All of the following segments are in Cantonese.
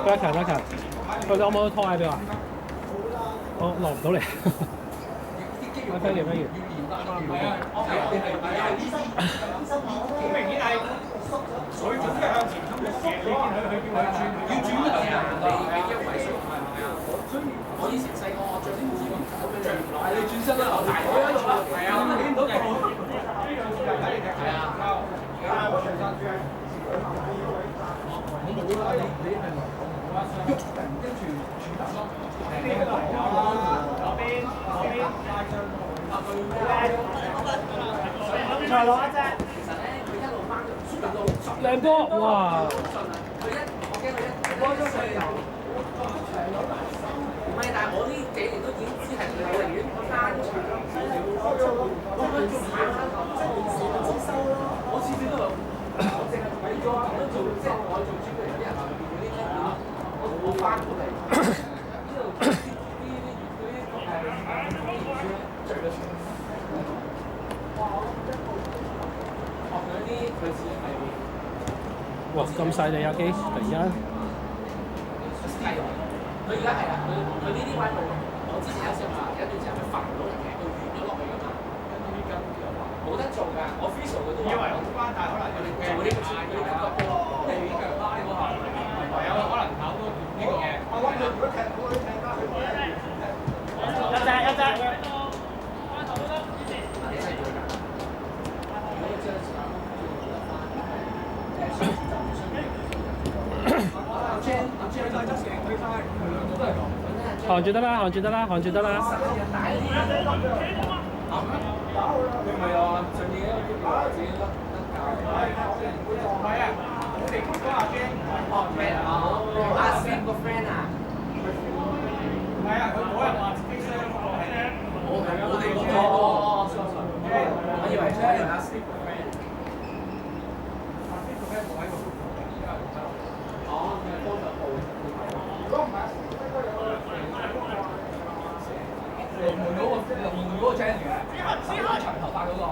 Backhand。佢哋可唔可以拖喺邊啊？我落唔到嚟。飛完。好明顯係佢總係向前衝嘅射，你見佢叫佢轉，要轉得你幾位數係咪啊？所以我以前細個我著啲紙着唔落，你轉身啦，流大海喺度啦，係啊，見唔到嘅。係啊，我上山豬。我冇啦，你係喐跟住轉頭咯。再攞一隻。其實咧，佢一路掹到靚波，哇！佢我驚佢一波咗佢又唔係，但係我呢幾年都已經知係佢寧願攤長少少，我覺得仲要攤長收咯。我次次都係，我淨係為咗咁樣做，即係我做專業啲人話變嗰啲咧，我翻過嚟呢度啲最嘅全。哇！咁細你阿機，突然間。佢而家係啊，佢呢啲位冇，我之前有時話有一段時間佢發唔到人嘅，佢軟咗落去㗎嘛。冇得做㗎，我 official 佢都以為好關，但係可能佢哋做嗰啲嗰啲感覺波，你呢個唯有可能考到呢個嘅。一隻。行住得啦。佢咪啊，上年自己係啊，我哋講下 friend，friend 啊，阿 Sam 個 friend 啊，係啊，佢嗰日話自己傷過，我哋嗰個，我以為係阿 Sam 個 friend，阿 Sam 個 friend 冇喺度，哦，佢幫手報，如果唔係，龍門嗰個 Jenny 嘅，長頭髮嗰個。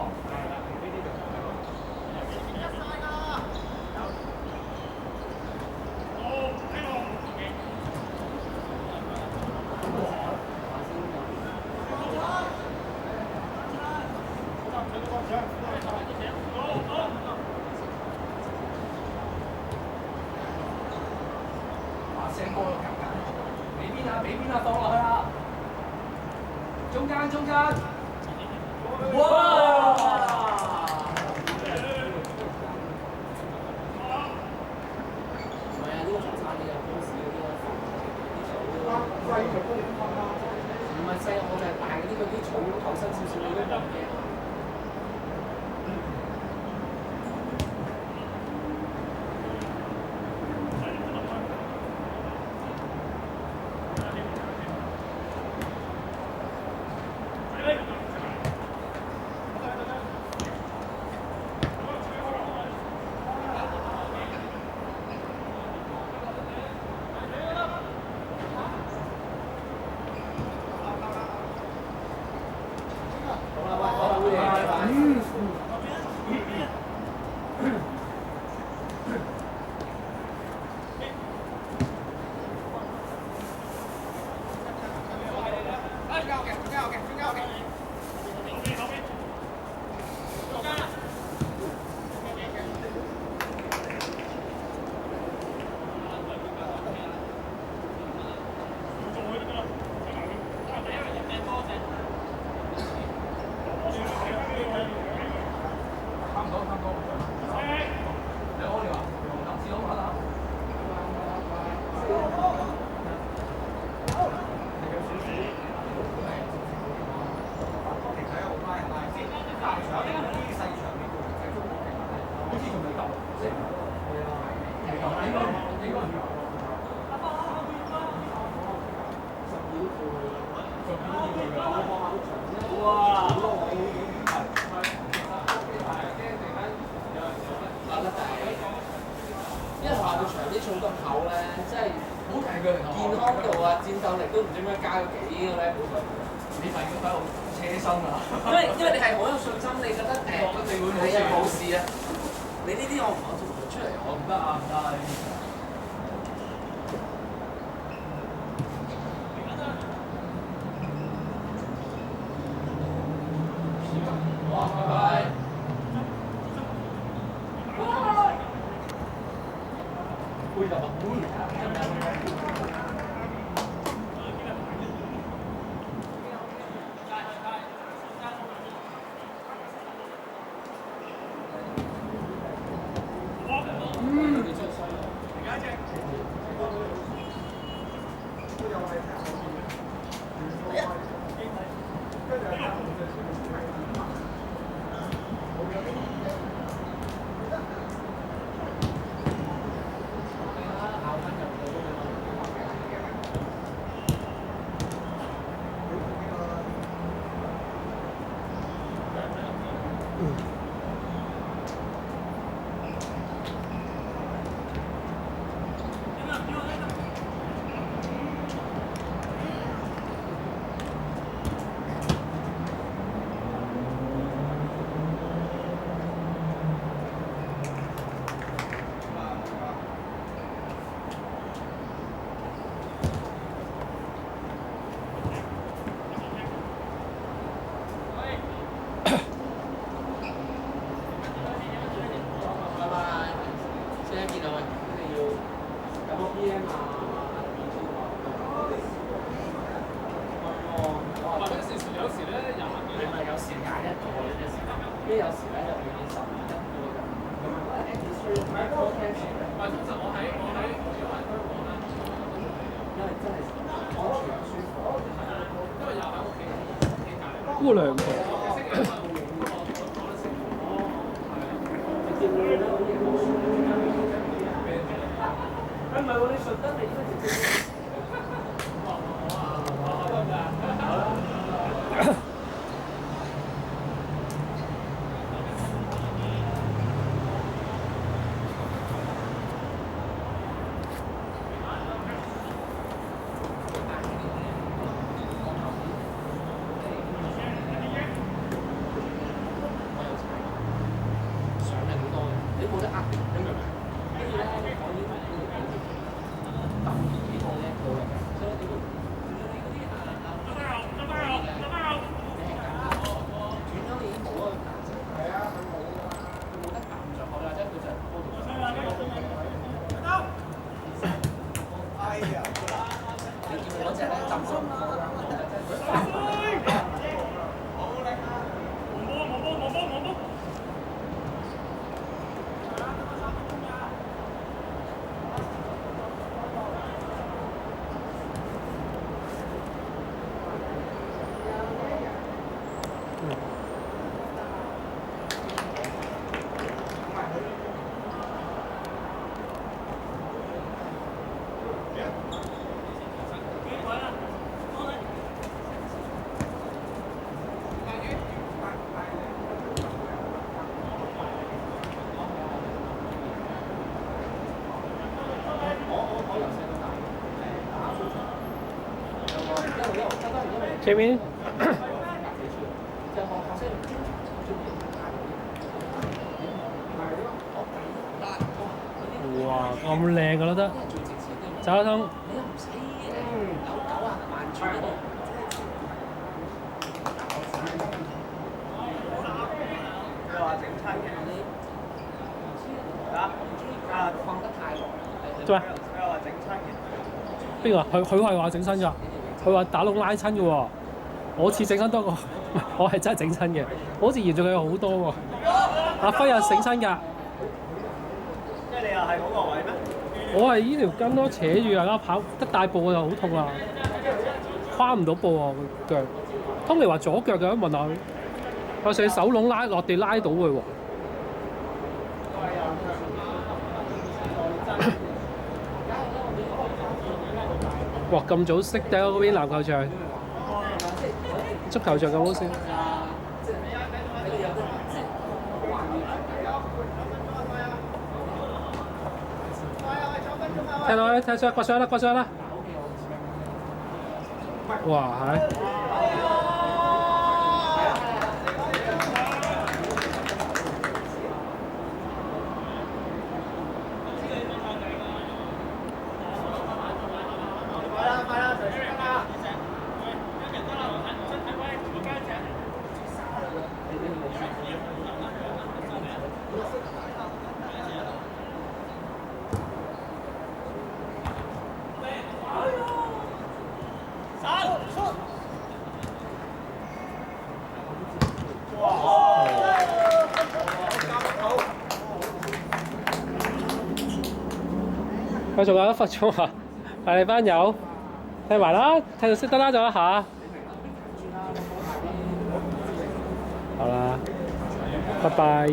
俾邊啊，放落去啦！中間，哇！唔係啊，呢個茶餐廳有公司嗰啲啦，唔係細我就係大嗰啲草頭身少少嗰啲咁嘅。因為學校個場啲草咁厚咧，真係健康度啊、戰鬥力都唔知點解加咗幾個 level 上去。你咪要喺度車身啊！因為你係好有信心，你覺得你係冇事啊。你呢啲我唔可做出嚟，我唔得啊，唔得。烏涼皮。唔係喎，你順德你應該直接。前面。哇，咁靚㗎都得，走得通。佢話整親嘅。放得太耐。做咩？佢又話整親嘅。邊個？佢係話整親㗎，佢話打窿拉親㗎喎。我似整親多過，我係真係整親嘅，好似嚴重嘅好多喎。阿輝又整親㗎。即係你又係嗰個位咩？我係呢條筋咯，扯住大家跑一大步就好痛啊，跨唔到步啊個腳。通嚟話左腳嘅，問下佢。我上手籠拉落地拉到佢喎。哇！咁早識得嗰邊籃球場、足球場咁好笑。聽到睇上掛上啦，掛上啦！哇係！我仲有1分鐘啊！你班友聽埋啦，聽到識得啦就一下。好啦，拜拜。